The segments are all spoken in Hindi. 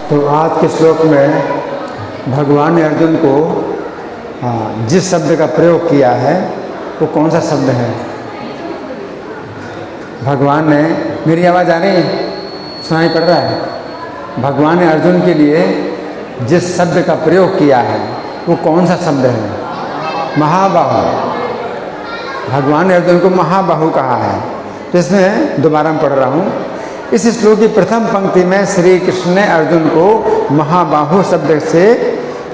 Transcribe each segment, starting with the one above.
तो आज के श्लोक में भगवान ने अर्जुन को जिस शब्द का प्रयोग किया है वो कौन सा शब्द है? भगवान ने, मेरी आवाज़ आ रही है, सुनाई पड़ रहा है? भगवान ने अर्जुन के लिए जिस शब्द का प्रयोग किया है वो कौन सा शब्द है? महाबाहु। भगवान ने अर्जुन को महाबाहु कहा है। तो इसमें दोबारा मैं पढ़ रहा हूँ। इस श्लोक की प्रथम पंक्ति में श्री कृष्ण ने अर्जुन को महाबाहु शब्द से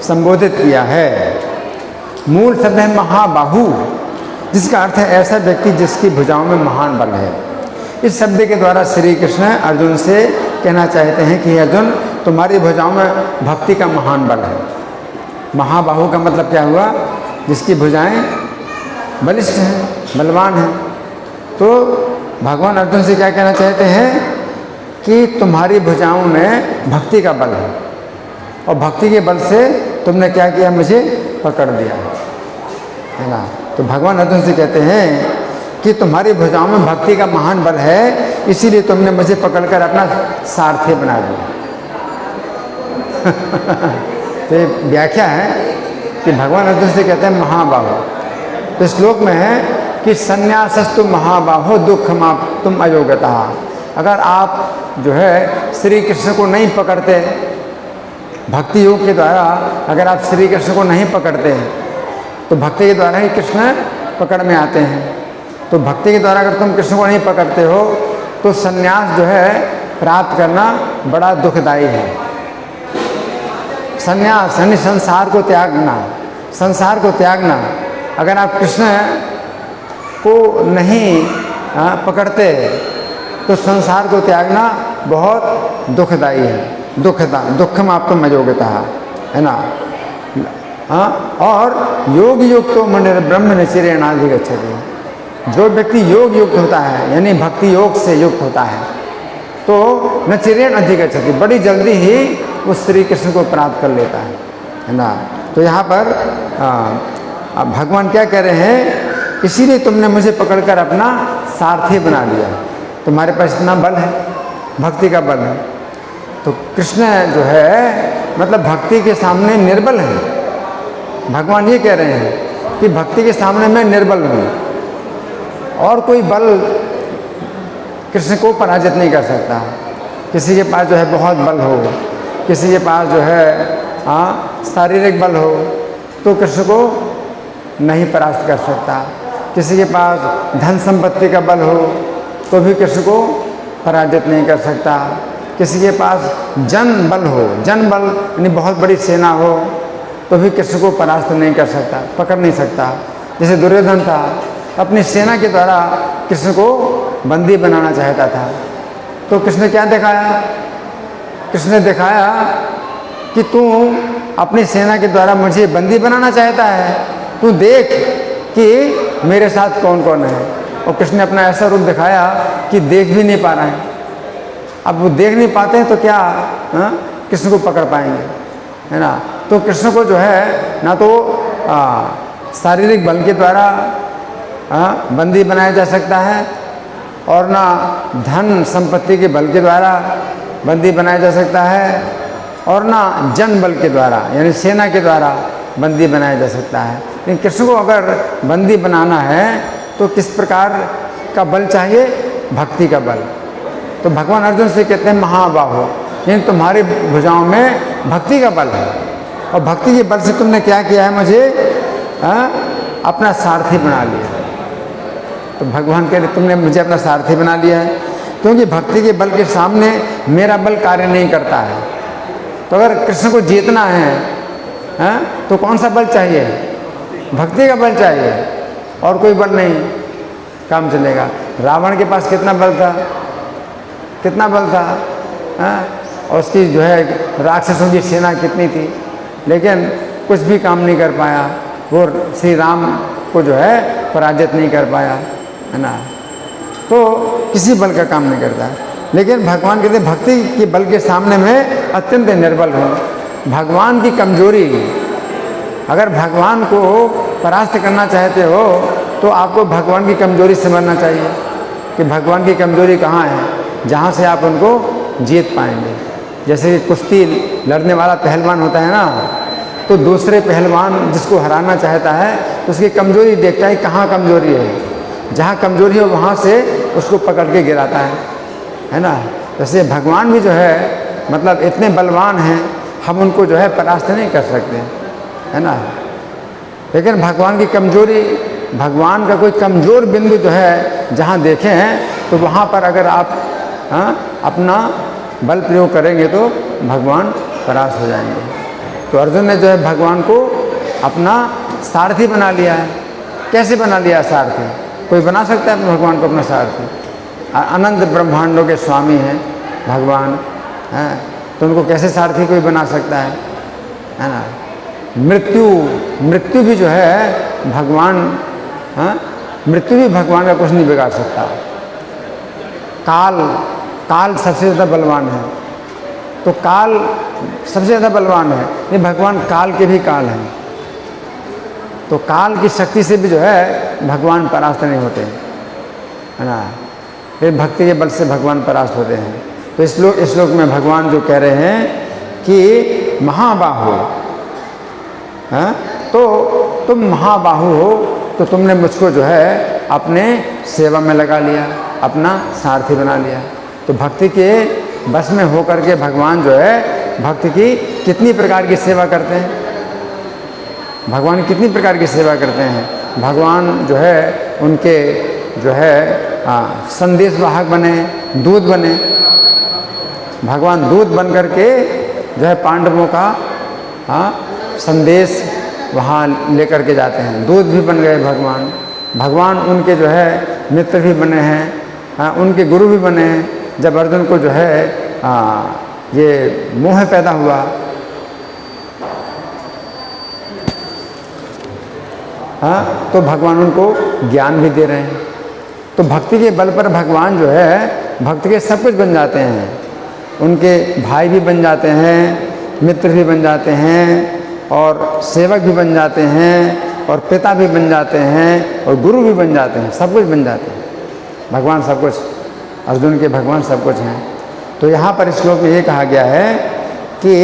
संबोधित किया है। मूल शब्द है महाबाहु, जिसका अर्थ है ऐसा व्यक्ति जिसकी भुजाओं में महान बल है। इस शब्द के द्वारा श्री कृष्ण अर्जुन से कहना चाहते हैं कि अर्जुन, तुम्हारी भुजाओं में भक्ति का महान बल है। महाबाहु का मतलब क्या हुआ? जिसकी भुजाएं बलिष्ठ हैं, बलवान हैं। तो भगवान अर्जुन से क्या कहना चाहते हैं कि तुम्हारी भुजाओं में भक्ति का बल है और भक्ति के बल से तुमने क्या किया? मुझे पकड़ दिया, है ना। तो भगवान अर्जुन से कहते हैं कि तुम्हारी भुजाओं में भक्ति का महान बल है, इसीलिए तुमने मुझे पकड़कर अपना सारथी बना दिया। तो ये व्याख्या है कि भगवान अर्जुन से कहते हैं महाबाहु। तो श्लोक में है कि संन्यासस्तु महाबाहो दुःखमाप तुम अयोग्यता। अगर आप जो है श्री कृष्ण को नहीं पकड़ते, भक्ति योग के द्वारा अगर आप श्री कृष्ण को नहीं पकड़ते तो भक्ति के द्वारा ही कृष्ण पकड़ में आते हैं। तो भक्ति के द्वारा अगर तुम कृष्ण को नहीं पकड़ते हो तो संन्यास जो है प्राप्त करना बड़ा दुखदायी है। संन्यास यानी संसार को त्यागना, संसार को त्यागना। अगर आप कृष्ण को नहीं पकड़ते तो संसार को त्यागना बहुत दुखदायी है। दुखम आपको मयोग्यता, है ना। और योग युक्त तो ब्रह्म निचिरेणाधिगच्छति। जो व्यक्ति योग युक्त होता है यानी भक्ति योग से युक्त होता है तो नचिरेण अधिगच्छति, बड़ी जल्दी ही वो श्री कृष्ण को प्राप्त कर लेता है ना। तो यहाँ पर भगवान क्या कह रहे हैं? इसीलिए तुमने मुझे पकड़कर अपना सारथी बना लिया। तुम्हारे पास इतना बल है, भक्ति का बल है। तो कृष्ण जो है मतलब भक्ति के सामने निर्बल है। भगवान ये कह रहे हैं कि भक्ति के सामने मैं निर्बल हूँ और कोई बल कृष्ण को पराजित नहीं कर सकता। किसी के पास जो है बहुत बल हो, किसी के पास जो है शारीरिक बल हो तो कृष्ण को नहीं परास्त कर सकता। किसी के पास धन संपत्ति का बल हो तो भी कृष्ण को पराजित नहीं कर सकता। किसी के पास जन बल हो, जन बल यानी बहुत बड़ी सेना हो तो भी कृष्ण को परास्त नहीं कर सकता, पकड़ नहीं सकता। जैसे दुर्योधन था, अपनी सेना के द्वारा कृष्ण को बंदी बनाना चाहता था तो कृष्ण ने क्या दिखाया? कृष्ण ने दिखाया कि तू अपनी सेना के द्वारा मुझे बंदी बनाना चाहता है, तू देख कि मेरे साथ कौन कौन है। और कृष्ण ने अपना ऐसा रूप दिखाया कि देख भी नहीं पा रहे हैं। अब वो देख नहीं पाते हैं तो क्या कृष्ण को पकड़ पाएंगे, है ना। तो कृष्ण को जो है ना तो शारीरिक बल के द्वारा बंदी बनाया जा सकता है और ना धन संपत्ति के बल के द्वारा बंदी बनाया जा सकता है और ना जन बल के द्वारा यानी सेना के द्वारा बंदी बनाया जा सकता है। लेकिन कृष्ण को अगर बंदी बनाना है तो किस प्रकार का बल चाहिए? भक्ति का बल। तो भगवान अर्जुन से कहते हैं महाबाहो, यानी तुम्हारी भुजाओं में भक्ति का बल है और भक्ति के बल से तुमने क्या किया है? मुझे अपना सारथी बना लिया। तो भगवान कह रहे तुमने मुझे अपना सारथी बना लिया है क्योंकि भक्ति के बल के सामने मेरा बल कार्य नहीं करता है। तो अगर कृष्ण को जीतना है तो कौन सा बल चाहिए? भक्ति का बल चाहिए और कोई बल नहीं काम चलेगा। रावण के पास कितना बल था? कितना बल था? और उसकी जो है राक्षसों की सेना कितनी थी, लेकिन कुछ भी काम नहीं कर पाया। वो श्री राम को जो है पराजित नहीं कर पाया, है ना। तो किसी बल का काम नहीं करता। लेकिन भगवान कहते भक्ति के बल के सामने मैं अत्यंत निर्बल हूँ। भगवान की कमजोरी, अगर भगवान को परास्त करना चाहते हो तो आपको भगवान की कमजोरी समझना चाहिए कि भगवान की कमजोरी कहाँ है, जहाँ से आप उनको जीत पाएंगे। जैसे कि कुश्ती लड़ने वाला पहलवान होता है ना, तो दूसरे पहलवान जिसको हराना चाहता है तो उसकी कमज़ोरी देखता है, कहाँ कमज़ोरी है, जहाँ कमज़ोरी है वहाँ से उसको पकड़ के गिराता है ना। जैसे भगवान भी जो है मतलब इतने बलवान हैं, हम उनको जो है परास्त नहीं कर सकते, है ना। लेकिन भगवान की कमज़ोरी, भगवान का कोई कमज़ोर बिंदु जो है जहाँ देखे हैं तो वहाँ पर अगर आप अपना बल प्रयोग करेंगे तो भगवान परास्त हो जाएंगे। तो अर्जुन ने जो है भगवान को अपना सारथी बना लिया है। कैसे बना लिया सारथी? कोई बना सकता है भगवान को अपना सारथी? अनंत ब्रह्मांडों के स्वामी हैं भगवान, हैं, तो उनको कैसे सारथी कोई बना सकता है ना। मृत्यु भी जो है भगवान, मृत्यु भी भगवान का कुछ नहीं बिगाड़ सकता। काल सबसे ज़्यादा बलवान है, तो काल सबसे ज़्यादा बलवान है, ये भगवान काल के भी काल हैं। तो काल की शक्ति से भी जो है भगवान परास्त नहीं होते, है ना। फिर भक्ति के बल से भगवान परास्त होते हैं। तो इस श्लोक में भगवान जो कह रहे हैं कि महाबाहु, तो तुम महाबाहु हो, तो तुमने मुझको जो है अपने सेवा में लगा लिया, अपना सारथी बना लिया। तो भक्ति के बस में होकर के भगवान जो है भक्ति की कितनी प्रकार की सेवा करते हैं, भगवान कितनी प्रकार की सेवा करते हैं। भगवान जो है उनके जो है संदेश वाहक बने, दूत बने। भगवान दूत बन करके जो है पांडवों का संदेश वहाँ लेकर के जाते हैं, दूत भी बन गए भगवान। भगवान उनके जो है मित्र भी बने हैं, उनके गुरु भी बने हैं। जब अर्जुन को जो है ये मोह पैदा हुआ, तो भगवान उनको ज्ञान भी दे रहे हैं। तो भक्ति के बल पर भगवान जो है भक्ति के सब कुछ बन जाते हैं। उनके भाई भी बन जाते हैं, मित्र भी बन जाते हैं, और सेवक भी बन जाते हैं, और पिता भी बन जाते हैं, और गुरु भी बन जाते हैं, सब कुछ बन जाते हैं। भगवान सब कुछ, अर्जुन के भगवान सब कुछ हैं। तो यहाँ पर इस श्लोक में ये कहा गया है कि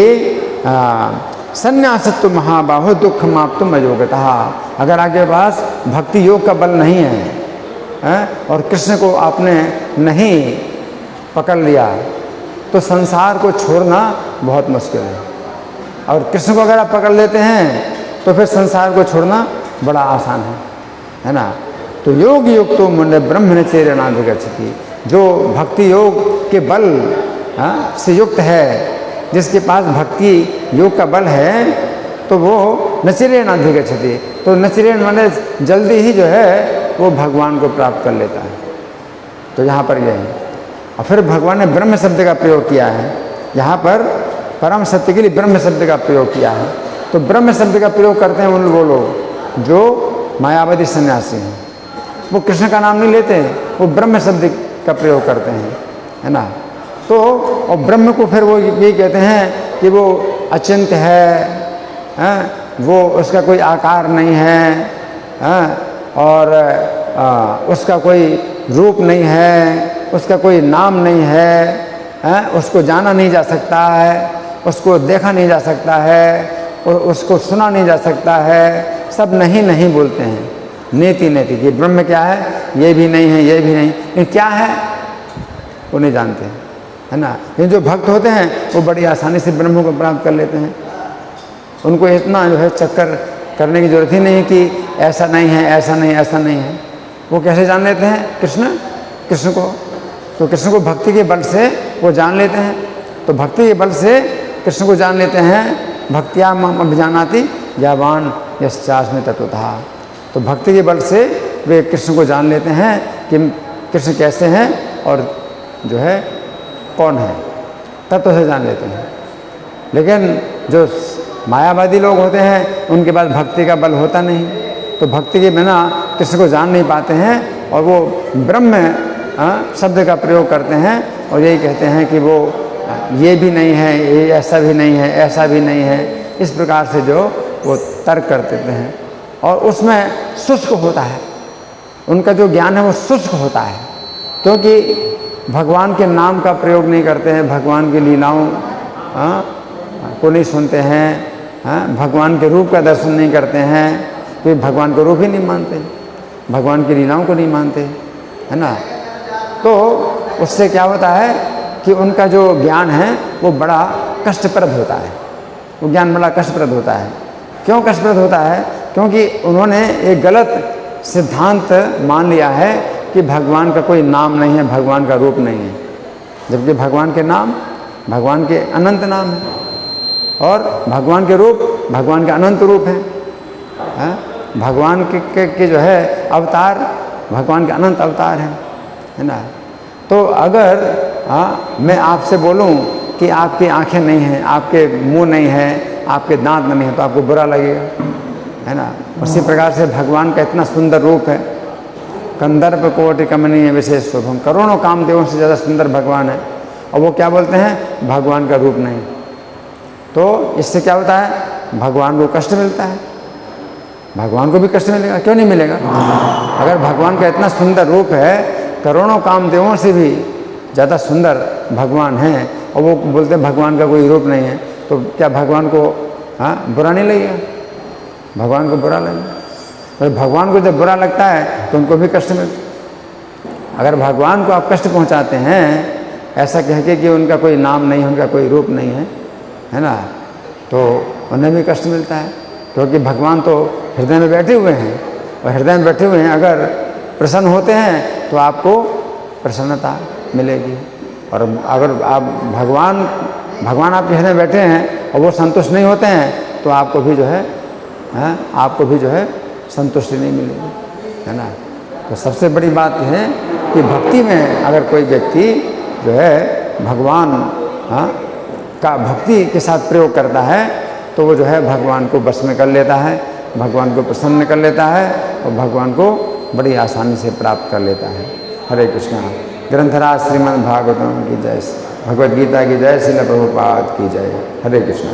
संन्यासत्तु महाबाहो दुःखमाप्तुम अयोग्यतः। अगर आपके पास भक्ति योग का बल नहीं है, और कृष्ण को आपने नहीं पकड़ लिया, तो संसार को छोड़ना बहुत मुश्किल है। और कृष्ण को अगर आप पकड़ लेते हैं तो फिर संसार को छोड़ना बड़ा आसान है ना। तो योग युक्तो मुने ब्रह्मचर्येणाधिगच्छति, जो भक्ति योग के बल से युक्त है, जिसके पास भक्ति योग का बल है, तो वो नचिरेणाधिगच्छति। तो नचिरेण माने जल्दी ही जो है वो भगवान को प्राप्त कर लेता है। तो यहाँ पर यह है। और फिर भगवान ने ब्रह्म शब्द का प्रयोग किया है, यहाँ पर परम सत्य के लिए ब्रह्म शब्द का प्रयोग किया है। तो ब्रह्म शब्द का प्रयोग करते हैं वो लोग जो मायावादी सन्यासी हैं, वो कृष्ण का नाम नहीं लेते, वो ब्रह्म शब्द का प्रयोग करते हैं, है ना। तो और ब्रह्म को फिर वो ये कहते हैं कि वो अचिंत्य है, वो उसका कोई आकार नहीं है, और उसका कोई रूप नहीं है, उसका कोई नाम नहीं है, उसको जाना नहीं जा सकता है, उसको देखा नहीं जा सकता है, उसको सुना नहीं जा सकता है। सब नहीं बोलते हैं, नेति नेति। ये ब्रह्म क्या है, ये भी नहीं है, ये भी नहीं, ये क्या है वो नहीं जानते हैं, है ना। ये जो भक्त होते हैं वो बड़ी आसानी से ब्रह्म को प्राप्त कर लेते हैं। उनको इतना जो है चक्कर करने की जरूरत ही नहीं कि ऐसा नहीं है, ऐसा नहीं, ऐसा नहीं है। वो कैसे जान लेते हैं कृष्ण को? तो कृष्ण को भक्ति के बल से वो जान लेते हैं। तो भक्ति के बल से कृष्ण को जान लेते हैं। भक्तिया माम अभिजानाति यावान यश्चास्मि तत्वतः। तो भक्ति के बल से वे कृष्ण को जान लेते हैं कि कृष्ण कैसे हैं और जो है कौन है, तत्व से जान लेते हैं। लेकिन जो मायावादी लोग होते हैं उनके पास भक्ति का बल होता नहीं, तो भक्ति के बिना कृष्ण को जान नहीं पाते हैं, और वो ब्रह्म शब्द का प्रयोग करते हैं और यही कहते हैं कि वो ये भी नहीं है, ये ऐसा भी नहीं है, ऐसा भी नहीं है। इस प्रकार से जो वो तर्क करते हैं, और उसमें शुष्क होता है, उनका जो ज्ञान है वो शुष्क होता है, क्योंकि भगवान के नाम का प्रयोग नहीं करते हैं, भगवान की लीलाओं को नहीं सुनते हैं, भगवान के रूप का दर्शन नहीं करते हैं, कोई भगवान को रूप ही नहीं मानते, भगवान की लीलाओं को नहीं मानते, है ना। तो उससे क्या होता है कि उनका जो ज्ञान है वो बड़ा कष्टप्रद होता है, वो ज्ञान बड़ा कष्टप्रद होता है। क्यों कष्टप्रद होता है? क्योंकि उन्होंने एक गलत सिद्धांत मान लिया है कि भगवान का कोई नाम नहीं है, भगवान का रूप नहीं है, जबकि भगवान के नाम भगवान के अनंत नाम है और भगवान के रूप भगवान के अनंत रूप हैं। भगवान के जो है अवतार भगवान के अनंत अवतार हैं, है ना। तो अगर मैं आपसे बोलूं कि आपकी आंखें नहीं हैं, आपके मुंह नहीं है, आपके दांत नहीं है, तो आपको बुरा लगेगा, है ना। उसी प्रकार से भगवान का इतना सुंदर रूप है, कंदर्प कोटि कमनीय विशेष शुभम, करोड़ों कामदेवों से ज़्यादा सुंदर भगवान है, और वो क्या बोलते हैं? भगवान का रूप नहीं। तो इससे क्या होता है? भगवान को कष्ट मिलता है, भगवान को भी कष्ट मिलेगा, क्यों नहीं मिलेगा? अगर भगवान का इतना सुंदर रूप है, करोड़ों कामदेवों से भी ज़्यादा सुंदर भगवान हैं, और वो बोलते हैं भगवान का कोई रूप नहीं है, तो क्या भगवान को बुरा नहीं लगेगा? भगवान को बुरा लगेगा। तो भगवान को जब बुरा लगता है तो उनको भी कष्ट मिलता है। अगर भगवान को आप कष्ट पहुंचाते हैं ऐसा कह के कि उनका कोई नाम नहीं है, उनका कोई रूप नहीं है ना, तो उन्हें भी कष्ट मिलता है, क्योंकि भगवान तो हृदय में बैठे हुए हैं, और हृदय में बैठे हुए हैं, अगर प्रसन्न होते हैं तो आपको प्रसन्नता मिलेगी, और अगर आप भगवान आपके हृदय में बैठे हैं और वो संतुष्ट नहीं होते हैं तो आपको भी जो है संतुष्टि नहीं मिलेगी, है ना। तो सबसे बड़ी बात है कि भक्ति में अगर कोई व्यक्ति जो है भगवान का भक्ति के साथ प्रयोग करता है तो वो जो है भगवान को बस में कर लेता है, भगवान को प्रसन्न कर लेता है, और भगवान को बड़ी आसानी से प्राप्त कर लेता है। हरे कृष्णा। ग्रंथराज श्रीमद् भागवतम की जय, भगवद गीता की जय, श्रील प्रभुपाद की जय। हरे कृष्णा।